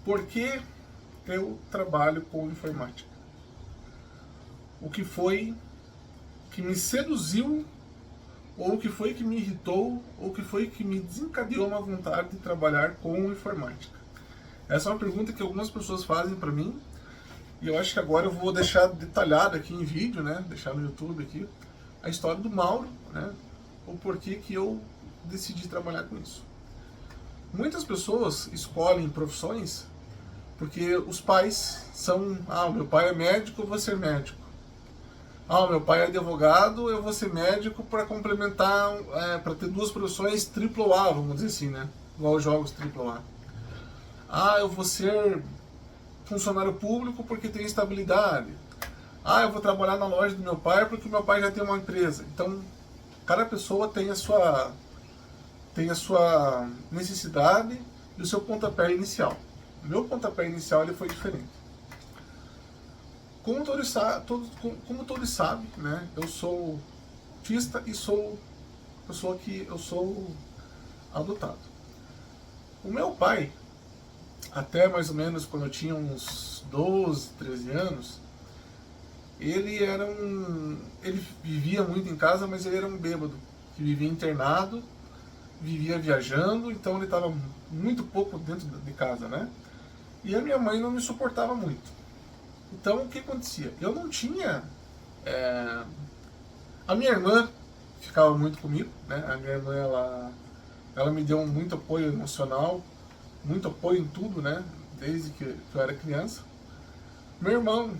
por que eu trabalho com informática? O que foi que me seduziu, ou o que foi que me irritou, ou o que foi que me desencadeou uma vontade de trabalhar com informática? Essa é uma pergunta que algumas pessoas fazem para mim, e eu acho que agora eu vou deixar detalhado aqui em vídeo, né? Deixar no YouTube aqui, a história do Mauro, né? O porquê que eu decidi trabalhar com isso. Muitas pessoas escolhem profissões porque os pais são... Ah, meu pai é médico, eu vou ser médico. Ah, meu pai é advogado, eu vou ser médico para complementar, para ter duas profissões AAA, vamos dizer assim, né? Igual os jogos AAA. Ah, eu vou ser funcionário público porque tem estabilidade. Ah, eu vou trabalhar na loja do meu pai porque meu pai já tem uma empresa. Então, cada pessoa tem a sua necessidade e o seu pontapé inicial. O meu pontapé inicial ele foi diferente. Como todos sabem, né, eu sou autista e sou adotado. O meu pai, até mais ou menos quando eu tinha uns 12, 13 anos, ele vivia muito em casa, mas ele era um bêbado, que vivia internado, vivia viajando, então ele estava muito pouco dentro de casa, né? E a minha mãe não me suportava muito. Então o que acontecia? Eu não tinha... A minha irmã ficava muito comigo, né? A minha irmã, ela me deu muito apoio emocional, muito apoio em tudo, né? Desde que eu era criança. Meu irmão,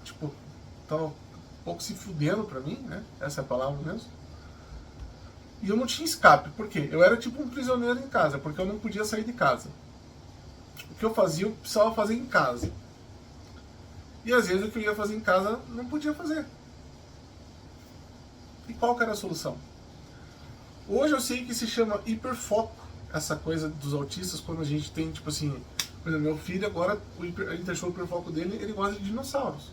tipo, tava um pouco se fudendo pra mim, né? Essa é a palavra mesmo. E eu não tinha escape, por quê? Eu era tipo um prisioneiro em casa, porque eu não podia sair de casa. O que eu fazia, eu precisava fazer em casa. E às vezes o que eu ia fazer em casa, não podia fazer. E qual que era a solução? Hoje eu sei que se chama hiperfoco, essa coisa dos autistas, quando a gente tem, tipo assim, por exemplo, meu filho agora, a gente achou o hiperfoco dele, ele gosta de dinossauros.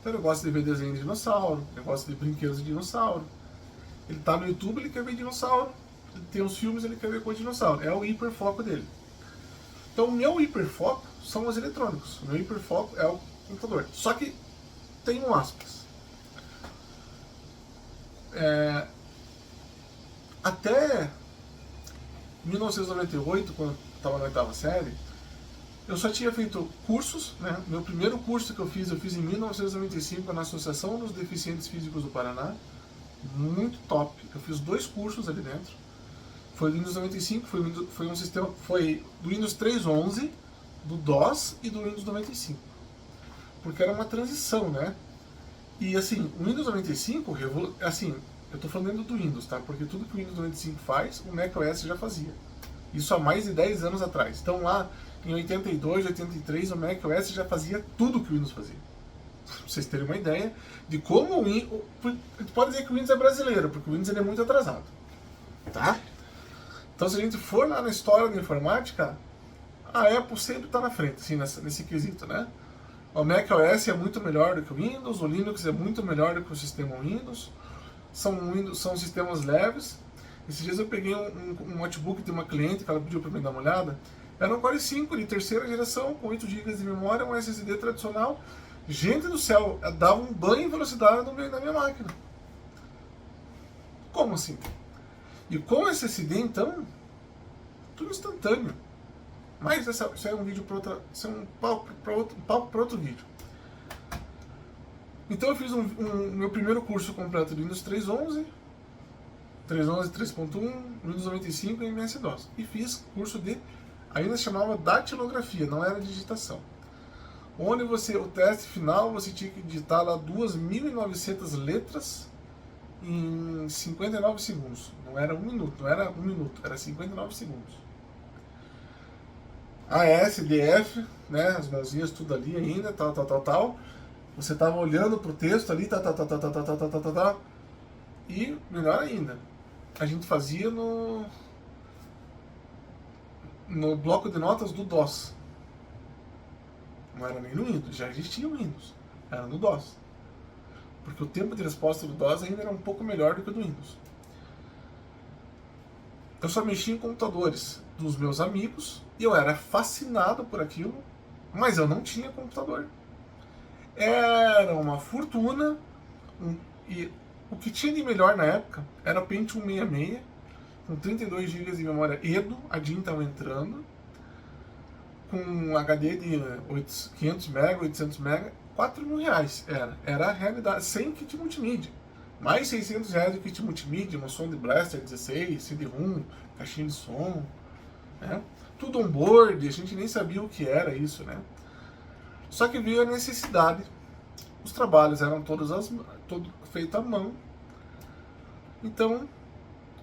Então ele gosta de ver desenho de dinossauro, ele gosta de brinquedos de dinossauro. Ele tá no YouTube, ele quer ver dinossauro. Ele tem os filmes, ele quer ver coisa de dinossauro. É o hiperfoco dele. Então o meu hiperfoco são os eletrônicos. O meu hiperfoco é o computador. Só que tem um aspas. Até 1998, quando eu estava na oitava série, eu só tinha feito cursos, né? Meu primeiro curso que eu fiz em 1995 na Associação dos Deficientes Físicos do Paraná. Muito top. Eu fiz 2 cursos ali dentro. Foi do Windows 95, foi um sistema, foi do Windows 3.11, do DOS e do Windows 95. Porque era uma transição, né? E assim, o Windows 95, assim, eu tô falando do Windows, tá? Porque tudo que o Windows 95 faz, o macOS já fazia. Isso há mais de 10 anos atrás. Então lá, em 82, 83, o macOS já fazia tudo que o Windows fazia. Pra vocês terem uma ideia de como o Windows... Pode dizer que o Windows é brasileiro, porque o Windows ele é muito atrasado. Tá? Então se a gente for lá na história da informática, a Apple sempre está na frente, assim, nesse quesito, né? O macOS é muito melhor do que o Windows, o Linux é muito melhor do que o sistema Windows. São sistemas leves. Esses dias eu peguei um notebook de uma cliente que ela pediu para mim dar uma olhada. Era um Core i5 de terceira geração, com 8 GB de memória, um SSD tradicional. Gente do céu, dava um banho em velocidade na minha máquina. Como assim? E com SSD, então, tudo instantâneo. Mas isso é um vídeo para outra... Isso é um papo para outro vídeo. Então eu fiz meu primeiro curso completo de Windows 3.11, 3.11, 3.1, Windows 95 e MS-DOS. E fiz curso de... Ainda se chamava datilografia, não era digitação. Onde o teste final, você tinha que digitar lá 2.900 letras em 59 segundos. Não era 1 minuto, não era 1 minuto, era 59 segundos. AS, DF, né, as mãozinhas tudo ali ainda, tal. Você tava olhando pro texto ali, tal. E, melhor ainda, a gente fazia no bloco de notas do DOS. Não era nem no Windows, já existia o Windows, era no DOS. Porque o tempo de resposta do DOS ainda era um pouco melhor do que o do Windows. eu só mexia em computadores dos meus amigos e eu era fascinado por aquilo, mas eu não tinha computador. Era uma fortuna e o que tinha de melhor na época era o Pentium 66 com 32 GB de memória Edo, a DIN estava entrando, com um HD de 500 MB, 800 MB, 4 mil reais era a realidade, sem kit multimídia. Mais 600 reais de kit multimídia, uma Sound Blaster 16, CD-ROM, caixinha de som, né? Tudo on-board, a gente nem sabia o que era isso, né? Só que veio a necessidade, os trabalhos eram todos feitos à mão, então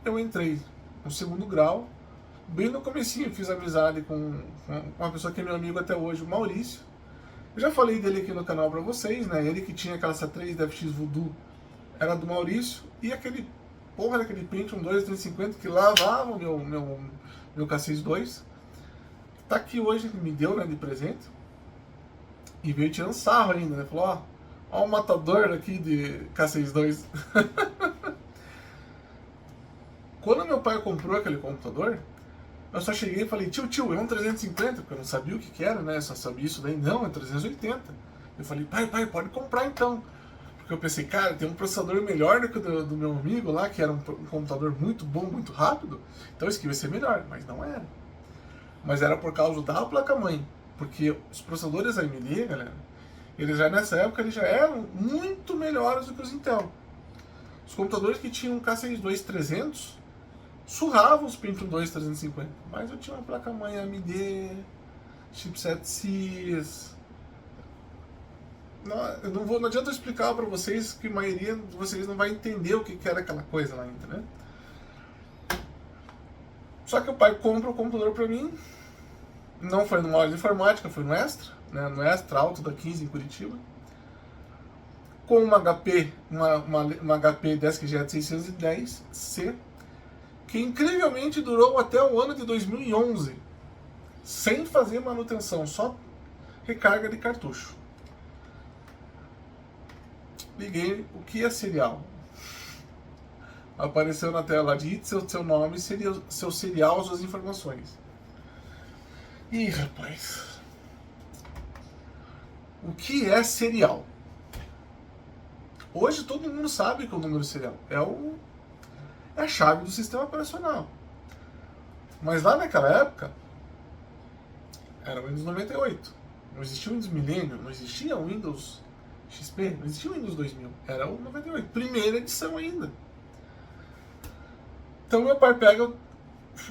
eu entrei no segundo grau, bem no comecinho, fiz amizade com uma pessoa que é meu amigo até hoje, o Maurício. Eu já falei dele aqui no canal pra vocês, né? Ele que tinha aquela C3 da FX Voodoo era do Maurício, e aquele porra daquele Pentium 2 350 que lavava o meu K62, tá aqui hoje, ele me deu, né, de presente, e veio tirando sarro ainda, né? Falou, ó o matador aqui de K62. Quando meu pai comprou aquele computador, eu só cheguei e falei, tio, é um 350, porque eu não sabia o que era, né? Eu só sabia isso daí. Não, é 380. Eu falei, pai, pode comprar então. Porque eu pensei, cara, tem um processador melhor do que o do meu amigo lá, que era um computador muito bom, muito rápido. Então isso aqui vai ser melhor, mas não era. Mas era por causa da placa-mãe. Porque os processadores AMD, galera, eles já nessa época eles já eram muito melhores do que os Intel. Os computadores que tinham um K62 300 surravam os Pentium 2 350, mas eu tinha uma placa-mãe AMD, chipset CIS. Não adianta eu explicar para vocês, que a maioria de vocês não vai entender o que era aquela coisa lá ainda, né? Só que o pai compra o computador para mim, não foi numa aula de informática, foi no Extra, né? No Extra Alto da 15 em Curitiba, com uma HP, uma HP DeskJet 610C, que incrivelmente durou até o ano de 2011, sem fazer manutenção, só recarga de cartucho. Liguei, o que é serial? Apareceu na tela, digite seu nome, seu serial, suas informações. Ih, rapaz, o que é serial? Hoje todo mundo sabe que o número serial é a chave do sistema operacional. Mas lá naquela época, era o Windows 98. Não existia o Windows Millennium, não existia o Windows XP, não existia o Windows 2000. Era o 98, primeira edição ainda. Então meu pai pega,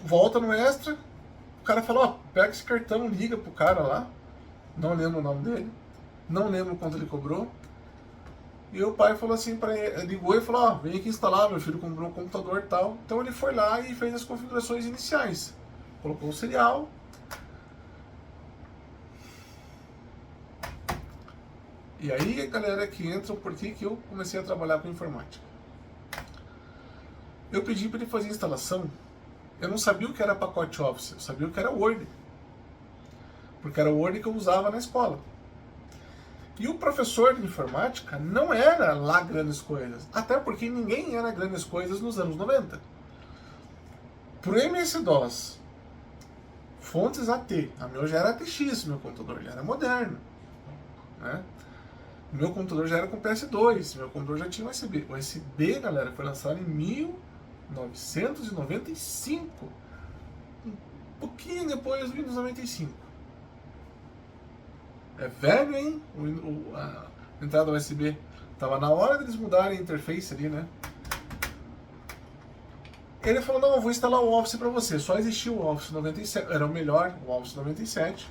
volta no Extra, o cara fala, pega esse cartão, liga pro cara lá, não lembro o nome dele, não lembro quanto ele cobrou. E o pai falou assim para ele, ligou e falou, vem aqui instalar, meu filho comprou um computador e tal. Então ele foi lá e fez as configurações iniciais. Colocou o serial. E aí, galera, que entra o porquê que eu comecei a trabalhar com informática. Eu pedi para ele fazer a instalação. Eu não sabia o que era pacote Office, eu sabia o que era Word. Porque era o Word que eu usava na escola. E o professor de informática não era lá grandes coisas. Até porque ninguém era grandes coisas nos anos 90. Pro MS-DOS, fontes AT, a meu já era ATX, meu computador já era moderno. Né? Meu computador já era com PS2, meu computador já tinha USB. O USB, galera, foi lançado em 1995. Um pouquinho depois do Windows 95. É velho, hein? A entrada USB. Tava na hora deles mudarem a interface ali, né? Ele falou, não, eu vou instalar o Office pra você. Só existia o Office 97, era o melhor, o Office 97.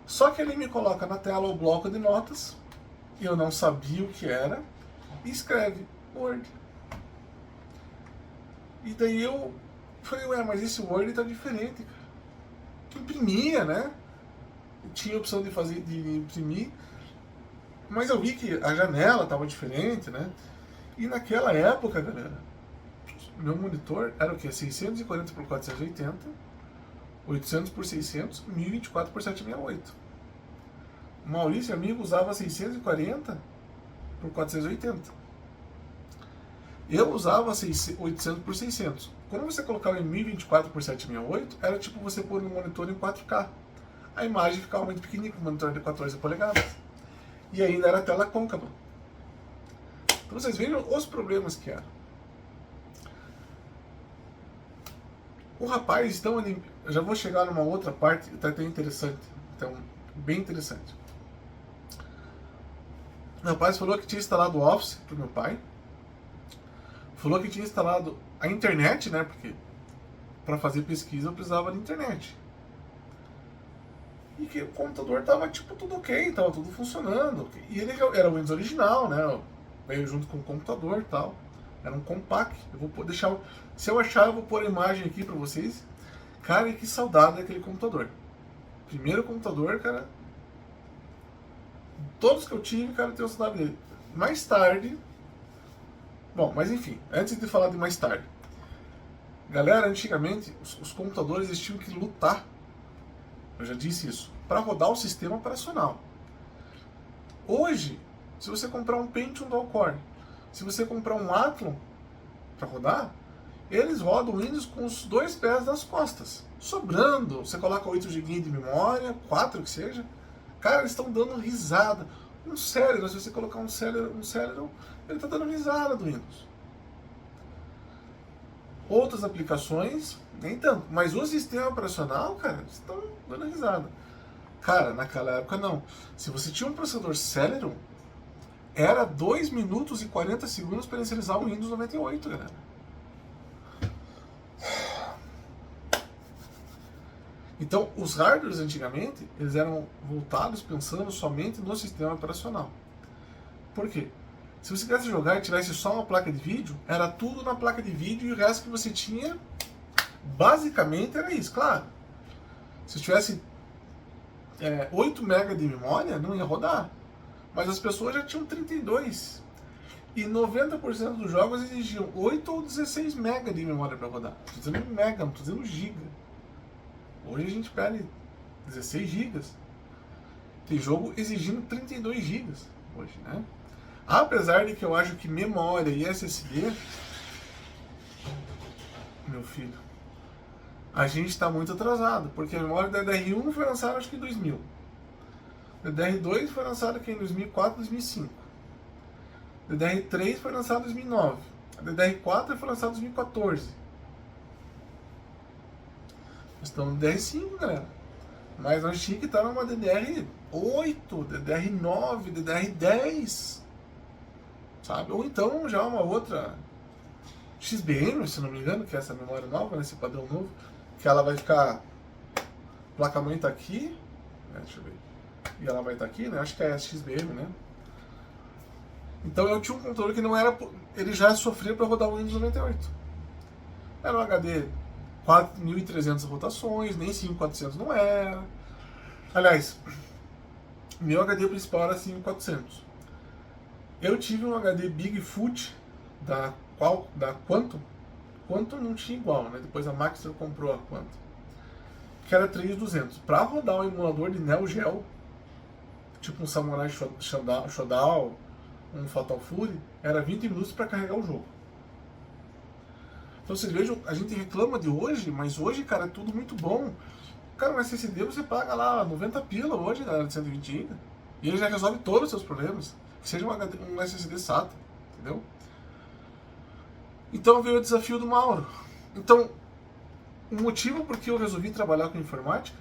Só que ele me coloca na tela o bloco de notas, e eu não sabia o que era, e escreve Word. E daí eu falei, mas esse Word tá diferente, cara. Imprimia, né? Tinha a opção de imprimir, mas eu vi que a janela estava diferente, né? E naquela época, galera, meu monitor era o que? 640 por 480, 800 por 600, 1024 por 768. O Maurício, amigo, usava 640 por 480. Eu usava 800 por 600. Quando você colocava em 1024 por 768, era tipo você pôr um monitor em 4K. A imagem ficava muito pequenininha, com um monitor de 14 polegadas. E ainda era tela côncava. Então vocês vejam os problemas que eram. O rapaz, então, eu já vou chegar numa outra parte, tá até interessante. Então, bem interessante. O rapaz falou que tinha instalado o Office pro meu pai. Falou que tinha instalado a internet, né? Porque para fazer pesquisa eu precisava de internet. E que o computador tava tipo tudo ok, tava tudo funcionando. E ele era o Windows original, né? Veio junto com o computador e tal. Era um compact. Eu vou deixar. Se eu achar, eu vou pôr a imagem aqui pra vocês. Cara, que saudade daquele computador. Primeiro computador, cara. Todos que eu tive, cara, eu tenho saudade dele. Mais tarde. Bom, mas enfim, antes de falar de mais tarde. Galera, antigamente, os computadores eles tinham que lutar. Eu já disse isso. Para rodar o sistema operacional. Hoje, se você comprar um Pentium Dual Core, se você comprar um Athlon para rodar, eles rodam o Windows com os dois pés nas costas, sobrando. Você coloca 8 GB de memória, 4 que seja. Cara, eles estão dando risada. Um Celeron, se você colocar um Celeron, ele está dando risada do Windows. Outras aplicações, nem tanto. Mas o sistema operacional, cara, estão dando risada. Cara, naquela época não. Se você tinha um processador Celeron, era 2 minutos e 40 segundos para inicializar o Windows 98, galera. Então, os hardwares antigamente, eles eram voltados pensando somente no sistema operacional. Por quê? Se você quisesse jogar e tivesse só uma placa de vídeo, era tudo na placa de vídeo e o resto que você tinha, basicamente era isso, claro. Se tivesse 8 MB de memória, não ia rodar. Mas as pessoas já tinham 32. E 90% dos jogos exigiam 8 ou 16 MB de memória para rodar. Estou dizendo mega, não estou dizendo giga. Hoje a gente pede 16 GB. Tem jogo exigindo 32 GB hoje, né? Apesar de que eu acho que memória e SSD, meu filho, a gente está muito atrasado, porque a memória da DDR1 foi lançada acho que em 2000. A DDR2 foi lançada aqui em 2004, 2005. A DDR3 foi lançada em 2009. A DDR4 foi lançada em 2014. Nós estamos no DDR5, galera. Mas nós tínhamos que estar numa DDR8, DDR9, DDR10. Sabe? Ou então já uma outra XBM, se não me engano, que é essa memória nova, né, esse padrão novo, que ela vai ficar. A placa-mãe está aqui. Deixa eu ver. E ela vai estar aqui, né? Acho que é a XBM, né? Então eu tinha um computador que não era. Ele já sofria para rodar o Windows 98. Era um HD 4.300 rotações, nem 5.400 não era. Aliás, meu HD principal era 5.400. Eu tive um HD Bigfoot da Quantum. Quantum não tinha igual, né? Depois a Maxtor comprou a Quantum. Que era 3.200. Para rodar um emulador de Neo Geo, tipo um Samurai Shodown, um Fatal Fury, era 20 minutos para carregar o jogo. Então vocês vejam, a gente reclama de hoje, mas hoje, cara, é tudo muito bom. Cara, um SSD você paga lá 90 pila hoje, galera, de 120 GB. E ele já resolve todos os seus problemas. Que seja um SSD SATA, entendeu? Então veio o desafio do Mauro. Então, o motivo por que eu resolvi trabalhar com informática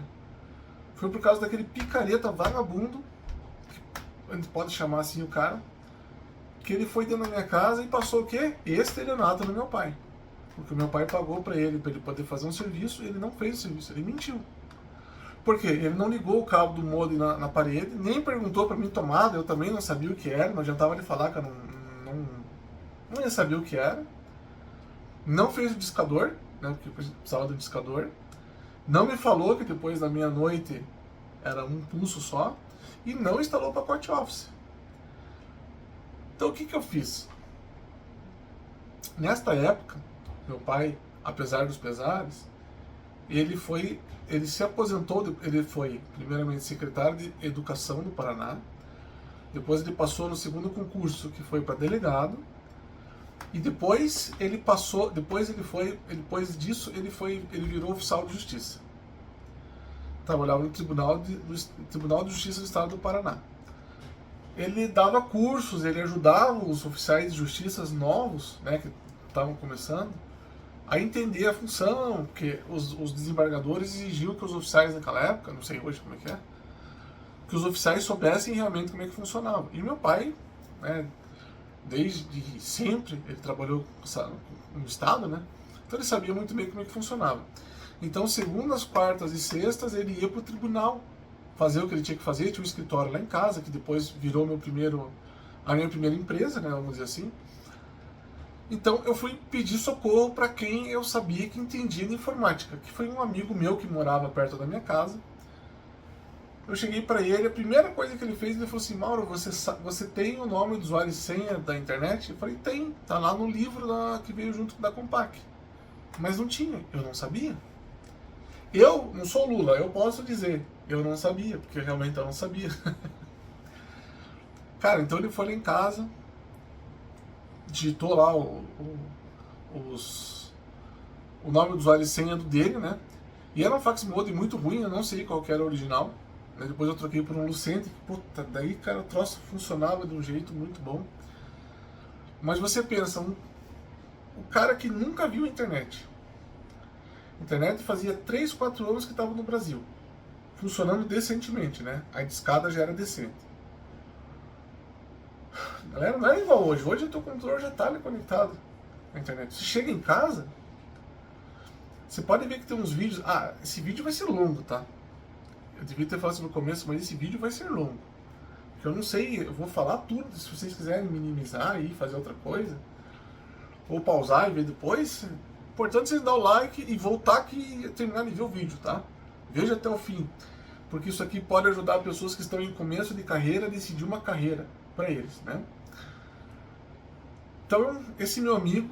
foi por causa daquele picareta vagabundo, que a gente pode chamar assim o cara, que ele foi dentro da minha casa e passou o quê? Estelionato no meu pai. Porque o meu pai pagou para ele poder fazer um serviço e ele não fez o serviço, ele mentiu. Por quê? Ele não ligou o cabo do modem na parede, nem perguntou para mim tomada, eu também não sabia o que era, não adiantava ele falar que eu não ia saber o que era. Não fez o discador, né, porque precisava do discador. Não me falou que depois da meia-noite era um pulso só. E não instalou o pacote Office. Então o que eu fiz? Nesta época, meu pai, apesar dos pesares, ele se aposentou, ele foi primeiramente secretário de Educação do Paraná, depois ele passou no segundo concurso, que foi para delegado, E depois ele passou, depois ele virou oficial de justiça. Trabalhava no Tribunal de Justiça do Estado do Paraná. Ele dava cursos, ele ajudava os oficiais de justiça novos, né, que estavam começando, a entender a função, porque os desembargadores exigiam que os oficiais naquela época, não sei hoje como é, que os oficiais soubessem realmente como é que funcionava. E meu pai, né, desde sempre, ele trabalhou no Estado, né, então ele sabia muito bem como é que funcionava. Então, segundas, quartas e sextas, ele ia para o tribunal fazer o que ele tinha que fazer. Tinha um escritório lá em casa, que depois virou a minha primeira empresa, né, vamos dizer assim. Então eu fui pedir socorro para quem eu sabia que entendia de informática, que foi um amigo meu que morava perto da minha casa. Eu cheguei para ele, a primeira coisa que ele fez, ele falou assim: Mauro, você tem o nome do usuário e senha da internet? Eu falei: tem, tá lá no livro que veio junto da Compaq. Mas não tinha, eu não sabia. Eu não sou Lula, eu posso dizer, eu não sabia, porque realmente eu não sabia. Cara, então ele foi lá em casa, digitou lá o nome do usuário e senha dele, né? E era um fax modem muito ruim, eu não sei qual que era o original. Depois eu troquei por um Lucente, puta, daí, cara, o troço funcionava de um jeito muito bom. Mas você pensa, o cara que nunca viu a internet. A internet fazia 3, 4 anos que estava no Brasil, funcionando decentemente, né? A discada já era decente. Galera, não é igual hoje. Hoje o teu computador já está ali conectado à internet. Você chega em casa, você pode ver que tem uns vídeos. Ah, esse vídeo vai ser longo, tá? Eu devia ter falado isso no começo, mas esse vídeo vai ser longo. Porque eu não sei, eu vou falar tudo. Se vocês quiserem minimizar e fazer outra coisa, ou pausar e ver depois, importante vocês dar o like e voltar aqui e terminar de ver o vídeo, tá? Veja até o fim. Porque isso aqui pode ajudar pessoas que estão em começo de carreira a decidir uma carreira para eles, né? Então, esse meu amigo,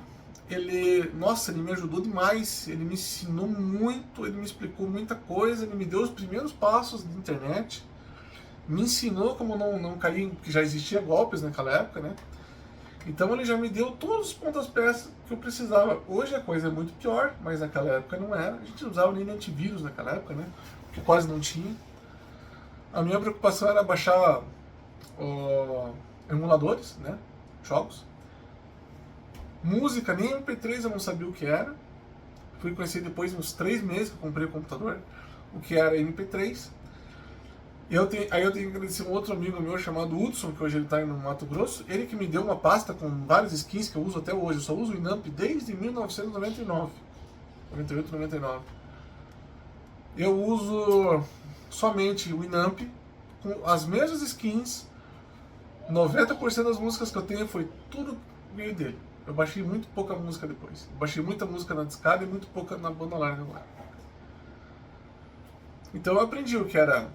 ele me ajudou demais, ele me ensinou muito, ele me explicou muita coisa, ele me deu os primeiros passos de internet, me ensinou como não cair, porque já existia golpes naquela época, né? Então ele já me deu todos os pontos-pés que eu precisava. Hoje a coisa é muito pior, mas naquela época não era. A gente não usava nem antivírus naquela época, né? Porque quase não tinha. A minha preocupação era baixar emuladores, né? Jogos. Música, nem MP3 eu não sabia o que era. Fui conhecer depois de uns 3 meses que eu comprei o computador, o que era MP3. Aí eu tenho que agradecer um outro amigo meu chamado Hudson, que hoje ele está no Mato Grosso. Ele que me deu uma pasta com vários skins que eu uso até hoje. Eu só uso o Winamp desde 1999. 98, 99. Eu uso somente o Winamp com as mesmas skins. 90% das músicas que eu tenho foi tudo meio dele. Eu baixei muito pouca música depois. Eu baixei muita música na discada e muito pouca na banda larga agora. Então eu aprendi o que era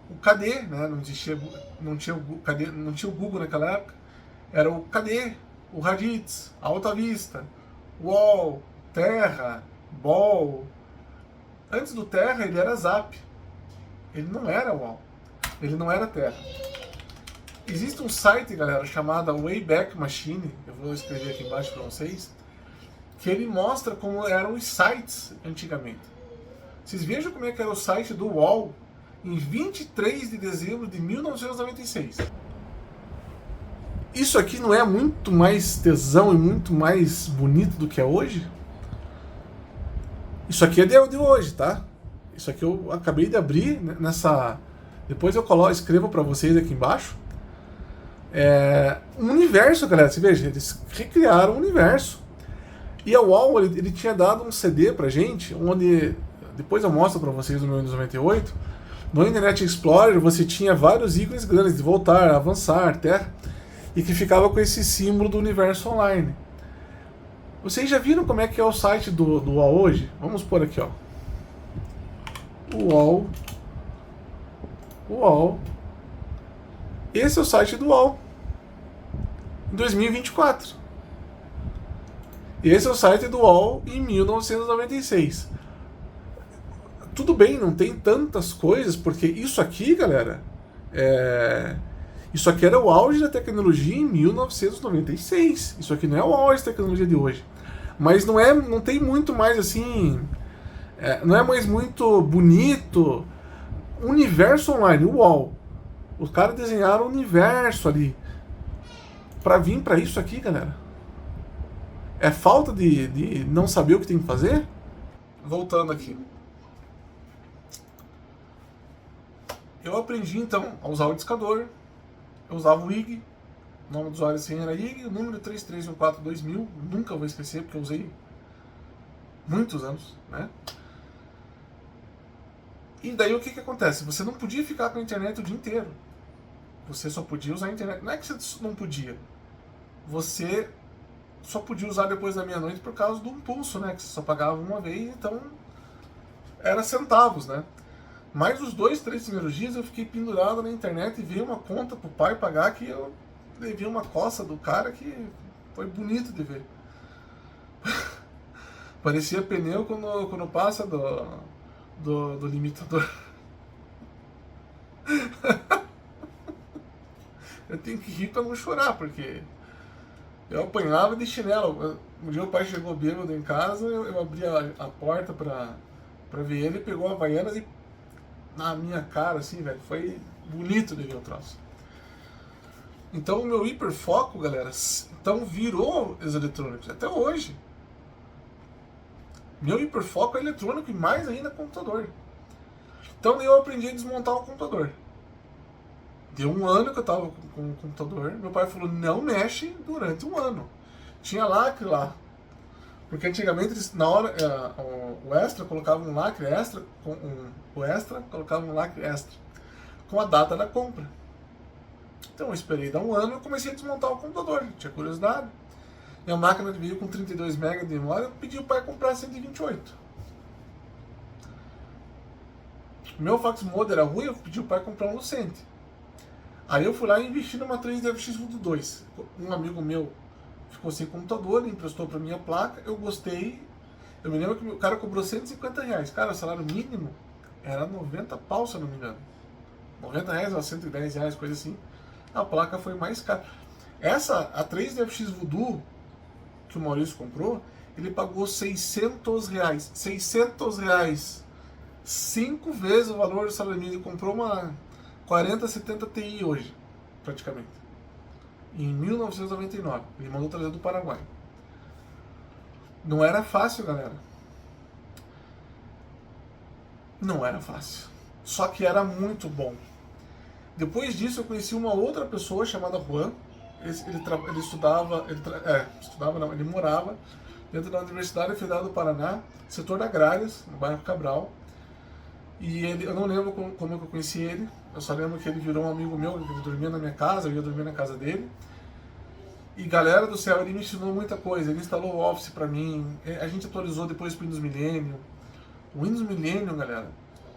o KD, né? Não tinha o Google naquela época. Era o KD, o Raditz, a Alta Vista, UOL, Terra, Ball. Antes do Terra ele era Zap. Ele não era UOL. Ele não era Terra. Existe um site, galera, chamado Wayback Machine, eu vou escrever aqui embaixo para vocês, que ele mostra como eram os sites antigamente. Vocês vejam como é que era o site do UOL em 23 de dezembro de 1996. Isso aqui não é muito mais tesão e muito mais bonito do que é hoje? Isso aqui é de hoje, tá? Isso aqui eu acabei de abrir nessa... Depois eu escrevo para vocês aqui embaixo. Um universo, galera, você veja, eles recriaram um universo. E a UOL, ele tinha dado um CD pra gente, onde, depois eu mostro pra vocês no meu Windows 98, no Internet Explorer você tinha vários ícones grandes, de voltar, avançar, terra, e que ficava com esse símbolo do universo online. Vocês já viram como é que é o site do UOL hoje? Vamos pôr aqui, ó. UOL. Esse é o site do UOL, em 2024. Esse é o site do UOL em 1996. Tudo bem, não tem tantas coisas, porque isso aqui, galera, Isso aqui era o auge da tecnologia em 1996. Isso aqui não é o auge da tecnologia de hoje. Mas não tem muito mais assim, não é mais muito bonito. Universo online, UOL. Os caras desenharam o universo ali. Pra vir pra isso aqui, galera. É falta de não saber o que tem que fazer? Voltando aqui. Eu aprendi então a usar o discador. Eu usava o IG. O nome do usuário assim era IG. O número 33142000. Nunca vou esquecer porque eu usei muitos anos, né? E daí o que acontece? Você não podia ficar com a internet o dia inteiro. Você só podia usar a internet. Não é que você não podia. Você só podia usar depois da meia-noite por causa do impulso, né? Que você só pagava uma vez, então era centavos, né? Mas os 2, 3 primeiros dias eu fiquei pendurado na internet e veio uma conta pro pai pagar que eu levei uma coça do cara que foi bonito de ver. Parecia pneu quando passa do limitador. Eu tenho que rir pra não chorar, porque eu apanhava de chinelo. Um dia o pai chegou bêbado em casa, eu abri a porta pra ver ele, pegou a Havaianas e na minha cara, assim, velho. Foi bonito de ver o troço. Então o meu hiperfoco, galera, então virou os eletrônicos, até hoje. Meu hiperfoco é eletrônico e mais ainda computador. Então eu aprendi a desmontar o computador. Deu um ano que eu tava com o computador, meu pai falou, não mexe durante um ano. Tinha lacre lá. Porque antigamente eles, na hora, o extra colocava um lacre extra, o extra colocava um lacre extra, com a data da compra. Então eu esperei dar um ano e comecei a desmontar o computador, tinha curiosidade. Minha máquina veio com 32 MB de memória, eu pedi o pai comprar 128. Meu fax mode era ruim, eu pedi o pai comprar um Lucente. Aí eu fui lá e investi numa 3DFX Voodoo 2. Um amigo meu ficou sem computador, ele emprestou pra minha placa, eu gostei. Eu me lembro que o cara cobrou R$150. Cara, o salário mínimo era 90 pau, se eu não me engano. R$90 ou R$110, coisa assim. A placa foi mais cara. A 3DFX Voodoo, que o Maurício comprou, ele pagou R$600. R$600. 5 vezes o valor do salário mínimo. Ele comprou uma 4070 Ti hoje, praticamente. Em 1999. Ele mandou trazer do Paraguai. Não era fácil, galera. Não era fácil. Só que era muito bom. Depois disso eu conheci uma outra pessoa chamada Juan. Ele estudava, ele morava dentro da Universidade Federal do Paraná, setor de agrárias, no bairro Cabral. E eu não lembro como eu conheci ele, eu só lembro que ele virou um amigo meu, ele dormia na minha casa, eu ia dormir na casa dele. E galera do céu, ele me ensinou muita coisa, ele instalou o Office pra mim, a gente atualizou depois pro Windows Millennium. O Windows Millennium, galera,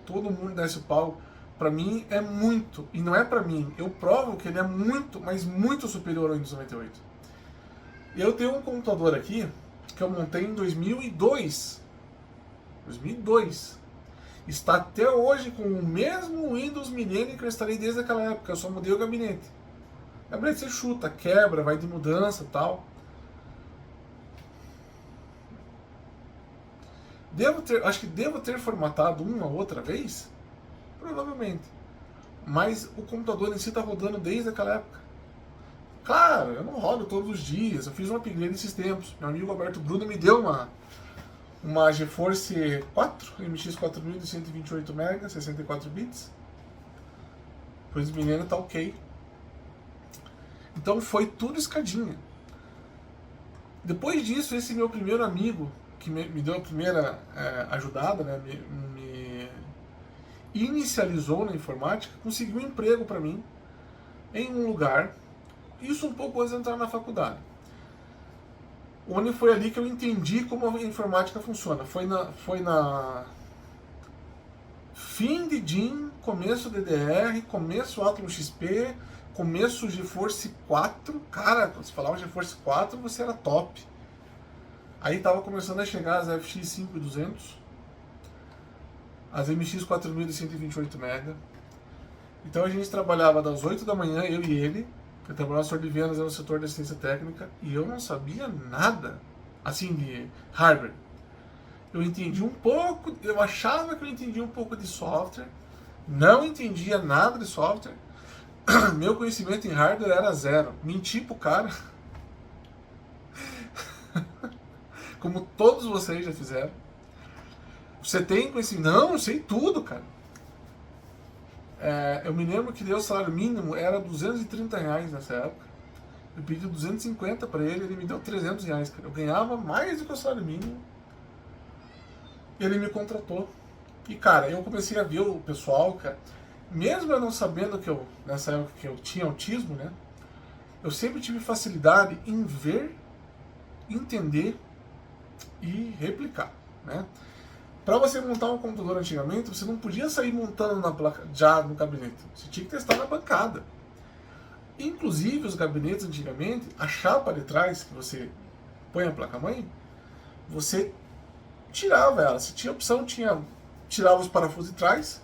todo mundo desce o pau. Pra mim é muito, e não é pra mim, eu provo que ele é muito, mas muito superior ao Windows 98. Eu tenho um computador aqui, que eu montei em 2002. 2002. Está até hoje com o mesmo Windows Millennium que eu instalei desde aquela época, eu só mudei o gabinete. O gabinete você chuta, quebra, vai de mudança e tal. Acho que devo ter formatado uma outra vez, provavelmente. Mas o computador em si está rodando desde aquela época. Claro, eu não rodo todos os dias, eu fiz um upgrade nesses tempos. Meu amigo Alberto Bruno me deu uma GeForce 4 MX 4000 de 128 MB, 64 bits. Pois o menino tá ok. Então foi tudo escadinha. Depois disso, esse meu primeiro amigo, que me deu a primeira ajudada, né, me inicializou na informática, conseguiu um emprego para mim em um lugar, isso um pouco antes de entrar na faculdade. Onde foi ali que eu entendi como a informática funciona. Foi na fim de DIN, começo DDR, começo Atom XP, começo GeForce 4. Cara, quando você falava GeForce 4, você era top. Aí tava começando a chegar as FX 5200, as MX 4000 de 128 MB. Então a gente trabalhava das 8 da manhã, eu e ele. Eu trabalhava no setor de vendas, no setor de assistência técnica, e eu não sabia nada, assim, de hardware. Eu entendi um pouco, eu achava que eu entendia um pouco de software, não entendia nada de software, meu conhecimento em hardware era zero. Menti pro cara, como todos vocês já fizeram. Você tem conhecimento? Não, eu sei tudo, cara. Eu me lembro que o salário mínimo era R$230 nessa época. Eu pedi 250 para ele me deu R$300, cara. Eu ganhava mais do que o salário mínimo. Ele me contratou. E, cara, eu comecei a ver o pessoal, cara, mesmo eu não sabendo que nessa época que eu tinha autismo, né? Eu sempre tive facilidade em ver, entender e replicar, né? Para você montar um computador antigamente, você não podia sair montando na placa já no gabinete. Você tinha que testar na bancada. Inclusive, os gabinetes antigamente, a chapa de trás que você põe a placa-mãe, você tirava ela. Se tinha opção, tirava os parafusos de trás,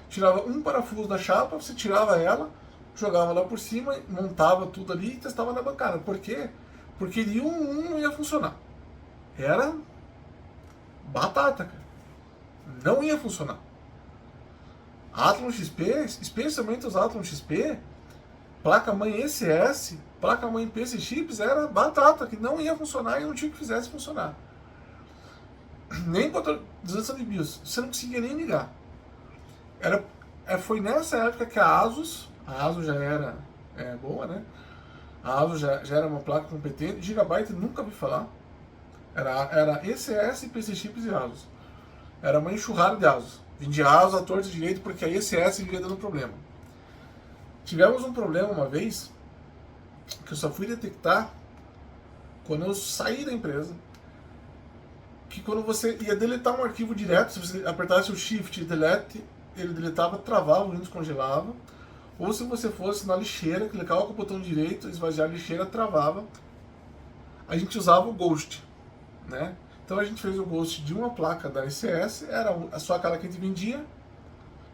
tirava um parafuso da chapa, você tirava ela, jogava lá por cima, montava tudo ali e testava na bancada. Por quê? Porque de um não ia funcionar. Era batata, cara. Não ia funcionar. Athlon XP, especialmente os Athlon XP, placa-mãe ECS, placa-mãe PC Chips, era batata, que não ia funcionar e não tinha que fizesse funcionar. Nem com a atualização de BIOS, você não conseguia nem ligar. Foi nessa época que a ASUS já era boa, né? A ASUS já era uma placa competente, Gigabyte nunca vi falar. Era ECS, PC Chips e ASUS. Era uma enxurrada de ASUS. Vendia ASUS à torta direito porque a ECS vivia dando problema. Tivemos um problema uma vez que eu só fui detectar quando eu saí da empresa, que quando você ia deletar um arquivo direto, se você apertasse o Shift e Delete, ele deletava, travava, o Windows congelava. Ou se você fosse na lixeira, clicava com o botão direito, esvaziar a lixeira, travava. A gente usava o Ghost, né? Então a gente fez o Ghost de uma placa da ECS, era só aquela que a gente vendia,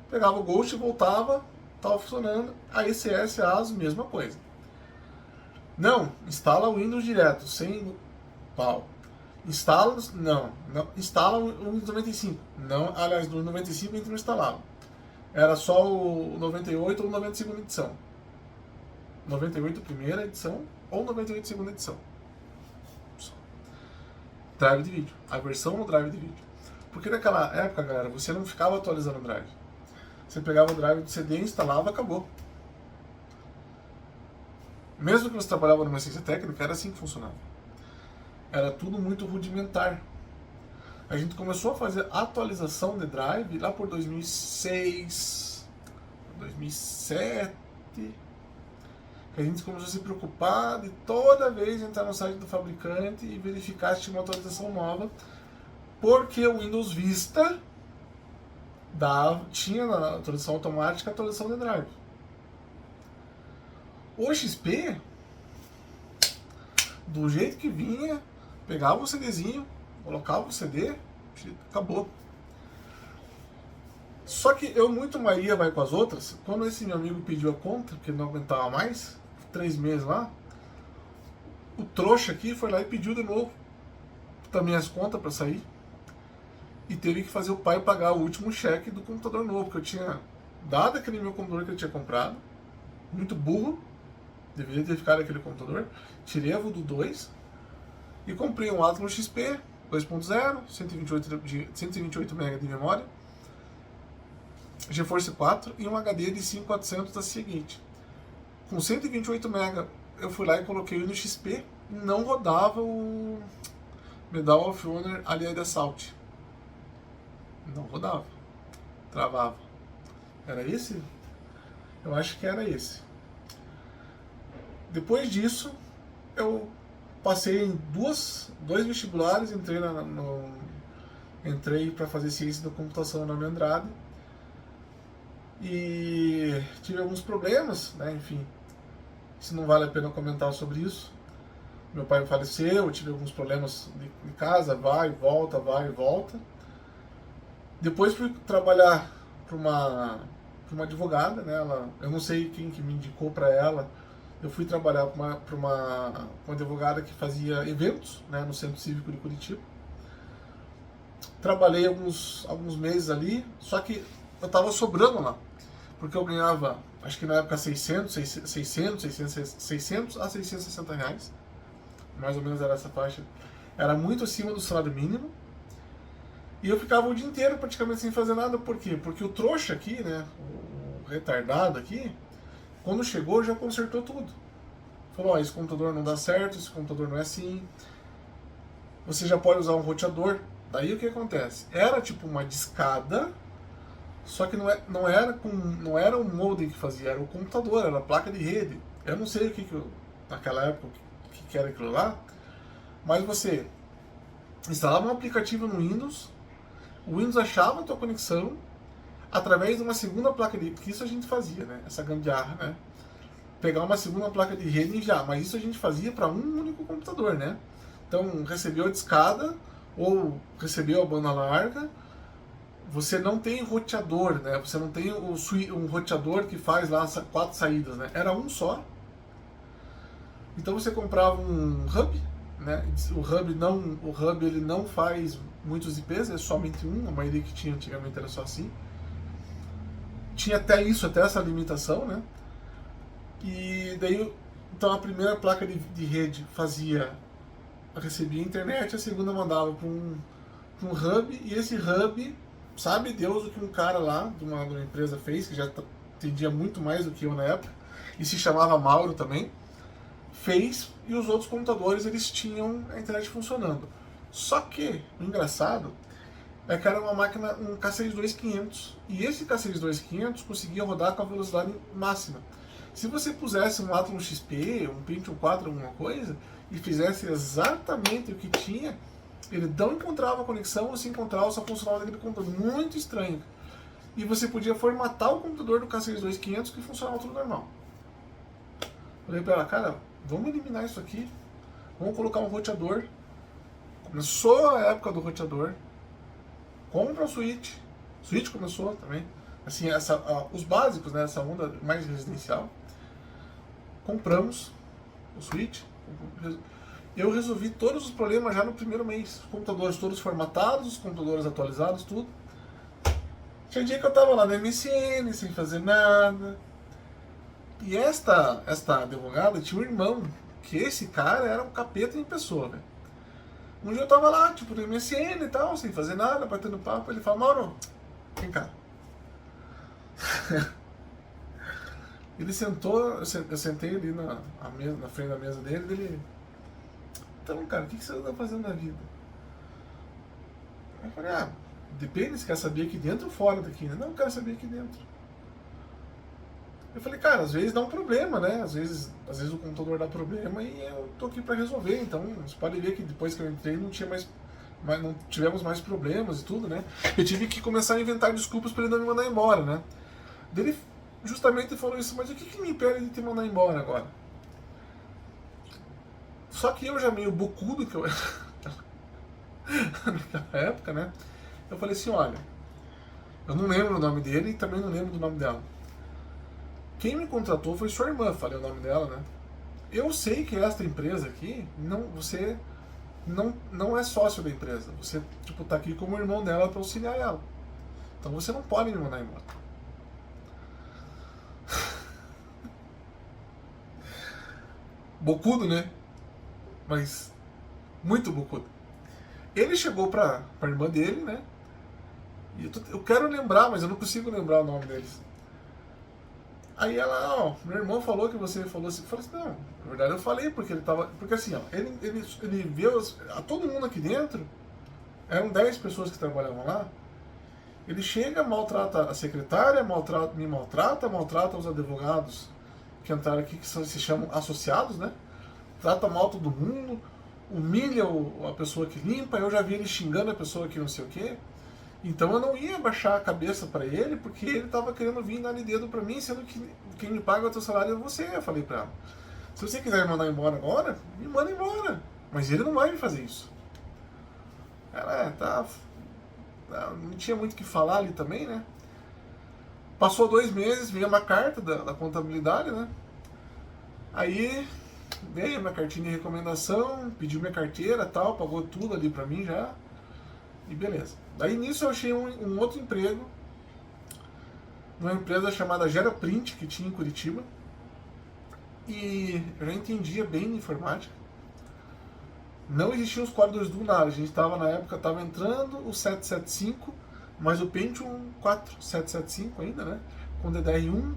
pegava o Ghost e voltava, estava funcionando. A ECS, a ASUS, mesma coisa. Não, instala o Windows direto, sem pau. Instala o Windows 95. Não, aliás, no 95 a gente não instalava. Era só o 98 ou 92ª edição. 98 primeira edição ou 98 segunda edição. Drive de vídeo. A versão no drive de vídeo. Porque naquela época, galera, você não ficava atualizando o drive. Você pegava o drive do CD, instalava, acabou. Mesmo que você trabalhava numa ciência técnica, era assim que funcionava. Era tudo muito rudimentar. A gente começou a fazer atualização de drive lá por 2006, 2007, que a gente começou a se preocupar de toda vez entrar no site do fabricante e verificar se tinha uma atualização nova, porque o Windows Vista tinha na atualização automática a atualização de drive. O XP, do jeito que vinha, pegava o CDzinho, colocava o CD, acabou. Só que eu muito Maria vai com as outras. Quando esse meu amigo pediu a conta, porque ele não aguentava mais, 3 meses lá, o trouxa aqui foi lá e pediu de novo também as contas para sair. E teve que fazer o pai pagar o último cheque do computador novo, que eu tinha dado aquele meu computador que ele tinha comprado. Muito burro, deveria ter ficado aquele computador. Tirei a Voodoo 2 e comprei um Athlon XP 2.0, 128 MB de memória, GeForce 4 e um HD de 5400 da Seagate. Com 128 MB eu fui lá e coloquei no XP, não rodava o Medal of Honor Allied Assault. Não rodava, travava. Era esse? Eu acho que era esse. Depois disso, eu passei em dois vestibulares, entrei para fazer ciência da computação na Andrade e tive alguns problemas, né? Enfim, se não vale a pena comentar sobre isso. Meu pai faleceu, eu tive alguns problemas de casa, vai e volta, vai e volta. Depois fui trabalhar para uma advogada, né? Eu não sei quem que me indicou para ela. Eu fui trabalhar para uma advogada que fazia eventos, né, no Centro Cívico de Curitiba. Trabalhei alguns meses ali, só que eu estava sobrando lá, porque eu ganhava, acho que na época 600 a 660 reais, mais ou menos era essa faixa. Era muito acima do salário mínimo. E eu ficava o dia inteiro praticamente sem fazer nada. Por quê? Porque o trouxa aqui, né, o retardado aqui, quando chegou já consertou tudo. Falou, esse computador não dá certo, esse computador não é assim. Você já pode usar um roteador. Daí o que acontece? Era tipo uma discada, só que não era um modem que fazia, era o computador, era a placa de rede. Eu não sei naquela época o que era aquilo lá, mas você instalava um aplicativo no Windows, o Windows achava a tua conexão através de uma segunda placa de rede, que isso a gente fazia, né? Essa gambiarra, né? Pegar uma segunda placa de rede e enviar, mas isso a gente fazia para um único computador, né? Então, recebeu a discada ou recebeu a banda larga, você não tem roteador, né? Você não tem um roteador que faz lá 4 saídas, né? Era um só. Então você comprava um hub, né? O hub ele não faz muitos IPs, é somente um, a maioria que tinha antigamente era só assim. Tinha até essa limitação, né? E daí, então a primeira placa de rede recebia a internet, a segunda mandava para um hub, e esse hub, sabe Deus o que um cara lá de uma empresa fez, que já entendia muito mais do que eu na época, e se chamava Mauro também, fez, e os outros computadores eles tinham a internet funcionando. Só que, o engraçado é que era uma máquina, um K62500, e esse K62500 conseguia rodar com a velocidade máxima. Se você pusesse um Atom XP, um Pentium 4, alguma coisa, e fizesse exatamente o que tinha, ele não encontrava conexão, ou se encontrava, só funcionava naquele computador. Muito estranho. E você podia formatar o computador do K62500 que funcionava tudo normal. Falei pra ela, cara, vamos eliminar isso aqui, vamos colocar um roteador. Começou a época do roteador, compra o Switch. Switch começou também. Assim, os básicos, né, essa onda mais residencial. Compramos o Switch. Eu resolvi todos os problemas já no primeiro mês. Os computadores todos formatados, os computadores atualizados, tudo. Tinha dia que eu tava lá no MSN, sem fazer nada. E esta advogada tinha um irmão, que esse cara era um capeta em pessoa, velho. Um dia eu tava lá, tipo, no MSN e tal, sem fazer nada, batendo papo. Ele fala, Mauro, vem cá. Ele sentou, eu sentei ali na frente da mesa dele, e ele... Então, cara, o que você está fazendo na vida? Eu falei, depende, você quer saber aqui dentro ou fora daqui, né? Não, eu quero saber aqui dentro. Eu falei, cara, às vezes dá um problema, né? Às vezes o computador dá problema e eu tô aqui para resolver. Então, você pode ver que depois que eu entrei não tivemos mais problemas e tudo, né? Eu tive que começar a inventar desculpas para ele não me mandar embora, né? Ele justamente falou isso, mas o que me impede de te mandar embora agora? Só que eu já meio bocudo que eu era naquela época, né? Eu falei assim, olha, eu não lembro o nome dele e também não lembro do nome dela. Quem me contratou foi sua irmã, falei o nome dela, né? Eu sei que esta empresa aqui, você não é sócio da empresa. Você, tipo, tá aqui como irmão dela para auxiliar ela. Então você não pode me mandar embora. Bocudo, né? Mas muito bocudo. Ele chegou pra irmã dele, né? E eu quero lembrar, mas eu não consigo lembrar o nome deles. Aí ela, meu irmão falou que você falou assim. Eu falei assim, não, na verdade eu falei porque ele tava. Porque assim, ele viu a todo mundo aqui dentro, eram 10 pessoas que trabalhavam lá. Ele chega, maltrata a secretária, me maltrata os advogados que entraram aqui, que se chamam associados, né? Trata mal todo mundo, humilha a pessoa que limpa. Eu já vi ele xingando a pessoa que não sei o quê. Então eu não ia baixar a cabeça para ele, porque ele estava querendo vir dar dedo para mim, sendo que quem me paga o teu salário é você. Eu falei para ela, se você quiser me mandar embora agora, me manda embora. Mas ele não vai me fazer isso. Ela, não tinha muito o que falar ali também, né? Passou 2 meses, veio uma carta da contabilidade, né? Aí veio minha cartinha de recomendação, pediu minha carteira e tal, pagou tudo ali pra mim já. E beleza. Daí nisso eu achei um outro emprego numa empresa chamada GeraPrint, que tinha em Curitiba. E eu já entendia bem de informática. Não existiam os códigos do nada. A gente estava na época, estava entrando o 775, mas o Pentium 4 775 ainda, né? Com DDR1.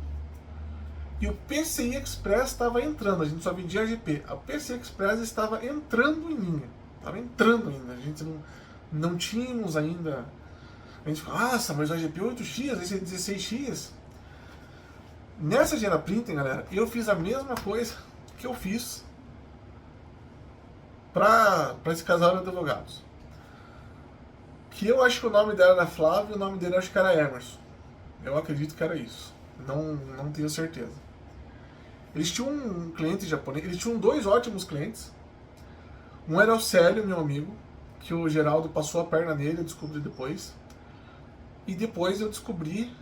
E o PCI Express estava entrando, a gente só vendia AGP. A PCI Express estava entrando em linha. Estava entrando ainda. A gente não tínhamos ainda. A gente fala, nossa, mas o AGP 8X, esse é 16X. Nessa GeraPrinting, galera, eu fiz a mesma coisa que eu fiz para esse casal de advogados. Que eu acho que o nome dela era Flávio e o nome dele eu acho que era Emerson. Eu acredito que era isso. Não tenho certeza. Eles tinham um cliente japonês, eles tinham 2 ótimos clientes. Um era o Célio, meu amigo, que o Geraldo passou a perna nele, eu descobri depois. E depois eu descobri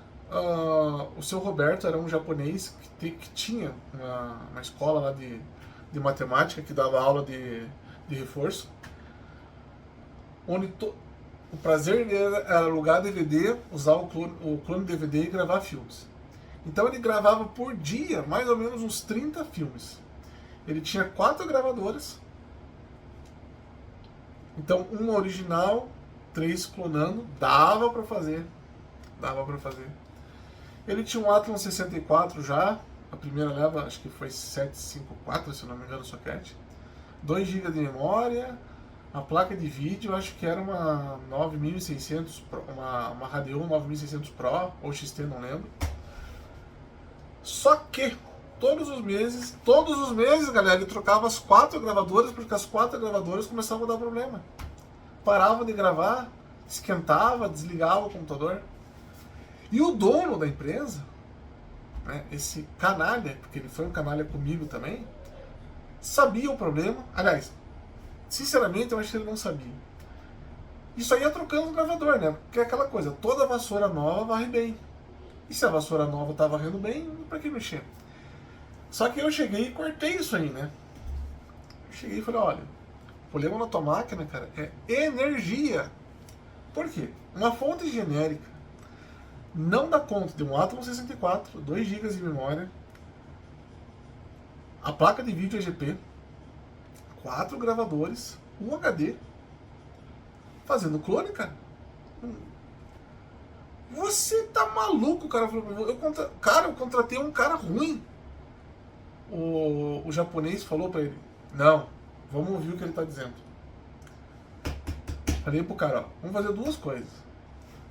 o seu Roberto, era um japonês que tinha uma escola lá de matemática, que dava aula de reforço. Onde o prazer dele era alugar DVD, usar o clone DVD e gravar filmes. Então ele gravava por dia mais ou menos uns 30 filmes. Ele tinha 4 gravadoras. Então uma original, 3 clonando, dava para fazer. Ele tinha um Athlon 64 já, a primeira leva acho que foi 754, se não me engano, socket. 2 GB de memória, a placa de vídeo acho que era uma 9600, uma Radeon 9600 Pro ou XT, não lembro. Só que todos os meses, galera, ele trocava as 4 gravadoras, porque as 4 gravadoras começavam a dar problema. Parava de gravar, esquentava, desligava o computador. E o dono da empresa, né, esse canalha, porque ele foi um canalha comigo também, sabia o problema. Aliás, sinceramente, eu acho que ele não sabia. E só ia trocando o gravador, né? Porque é aquela coisa, toda vassoura nova varre bem. E se a vassoura nova tá varrendo bem, pra que mexer? Só que eu cheguei e cortei isso aí, né? Eu cheguei e falei, olha, o problema na tua máquina, cara, é energia. Por quê? Uma fonte genérica não dá conta de um Athlon 64, 2 GB de memória, a placa de vídeo EGP, 4 gravadores, um HD, fazendo clone, cara. Você tá maluco, cara? Eu contratei um cara ruim. O japonês falou pra ele, não, vamos ouvir o que ele tá dizendo. Falei pro cara, ó, vamos fazer 2 coisas.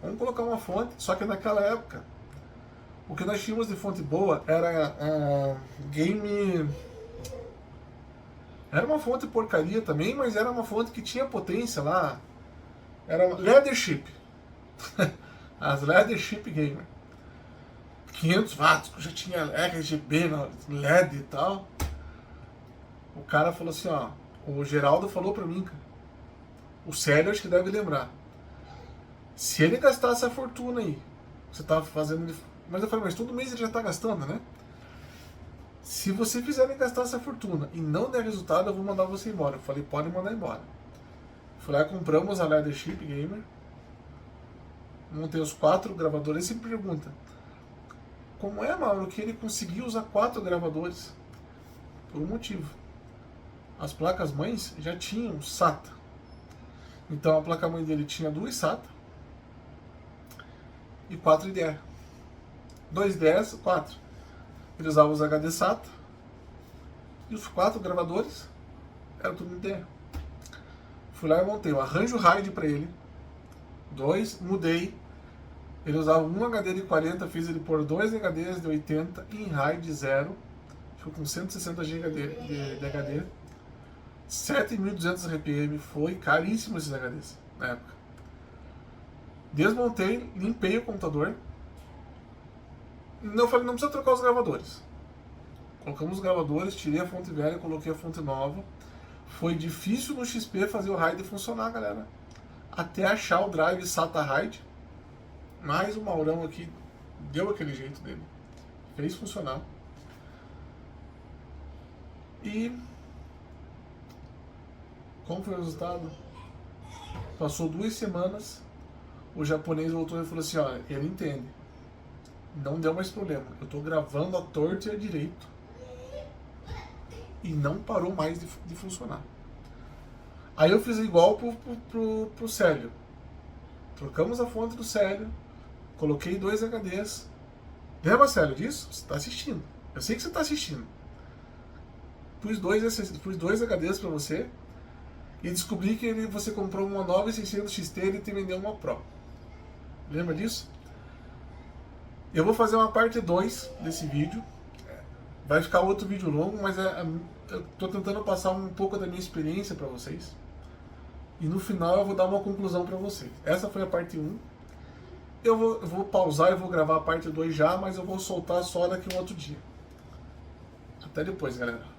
Vamos colocar uma fonte, só que naquela época, o que nós tínhamos de fonte boa era game... Era uma fonte porcaria também, mas era uma fonte que tinha potência lá. Era Leadership. As Leadership Gamer. 500 watts, já tinha RGB, LED e tal. O cara falou assim, ó, o Geraldo falou pra mim, cara, o Célio acho que deve lembrar, se ele gastasse a fortuna aí, você tava fazendo... Mas eu falei, mas todo mês ele já tá gastando, né? Se você fizer ele gastar essa fortuna e não der resultado, eu vou mandar você embora. Eu falei, pode mandar embora. Fui lá e compramos a Leadership Gamer. Montei os 4 gravadores. Ele sempre pergunta, como é, Mauro, que ele conseguiu usar 4 gravadores? Por um motivo. As placas mães já tinham SATA. Então a placa mãe dele tinha 2 SATA e 4 IDE. 2 IDEs, 4. Ele usava os HD SATA e os 4 gravadores eram tudo IDE. Fui lá e montei o arranjo RAID para ele. 2, mudei. Ele usava um HD de 40, fiz ele por 2 HDs de 80 em RAID 0. Ficou com 160 GB de HD. 7.200 RPM, foi caríssimo esses HDs na época. Desmontei, limpei o computador. Eu falei, não precisa trocar os gravadores. Colocamos os gravadores, tirei a fonte velha, coloquei a fonte nova. Foi difícil no XP fazer o RAID funcionar, galera. Até achar o drive SATA RAID. Mais o Maurão aqui deu aquele jeito dele, fez funcionar. E como foi o resultado? Passou 2 semanas, o japonês voltou e falou assim, olha, ele entende, não deu mais problema, eu estou gravando a torta e a direito e não parou mais de funcionar. Aí eu fiz igual pro Célio, trocamos a fonte do Célio, coloquei 2 HDs. Lembra, Célio, disso? Você está assistindo, eu sei que você está assistindo. Pus dois HDs para você e descobri que você comprou uma 9600 XT e ele te vendeu uma Pro. Lembra disso? Eu vou fazer uma parte 2 desse vídeo. Vai ficar outro vídeo longo, mas eu estou tentando passar um pouco da minha experiência para vocês. E no final eu vou dar uma conclusão para vocês. Essa foi a parte 1. Eu vou pausar e vou gravar a parte 2 já, mas eu vou soltar só daqui um outro dia. Até depois, galera.